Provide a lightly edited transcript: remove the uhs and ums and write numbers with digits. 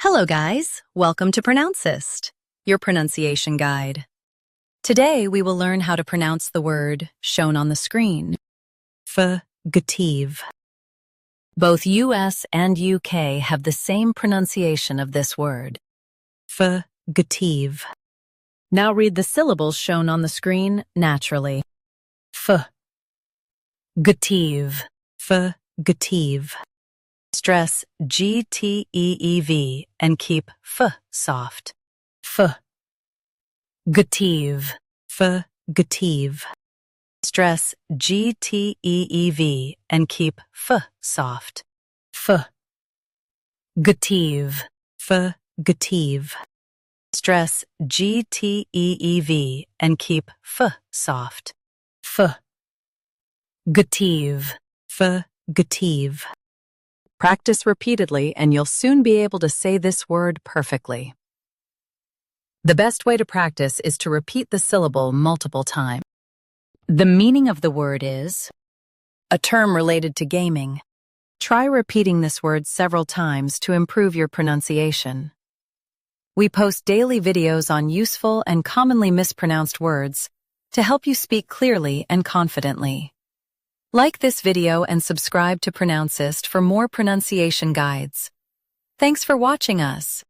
Hello guys, welcome to Pronouncist, your pronunciation guide. Today we will learn how to pronounce the word shown on the screen. FGTEEV. Both US and UK have the same pronunciation of this word. FGTEEV. Now read the syllables shown on the screen naturally. FGTEEV. FGTEEV. Stress GTEEV and keep F soft. FGTEEV. FGTEEV. Stress GTEEV and keep F soft. FGTEEV. FGTEEV. Stress GTEEV and keep F soft. FGTEEV. FGTEEV. Practice repeatedly and you'll soon be able to say this word perfectly. The best way to practice is to repeat the syllable multiple times. The meaning of the word is a term related to gaming. Try repeating this word several times to improve your pronunciation. We post daily videos on useful and commonly mispronounced words to help you speak clearly and confidently. Like this video and subscribe to Pronouncist for more pronunciation guides. Thanks for watching us.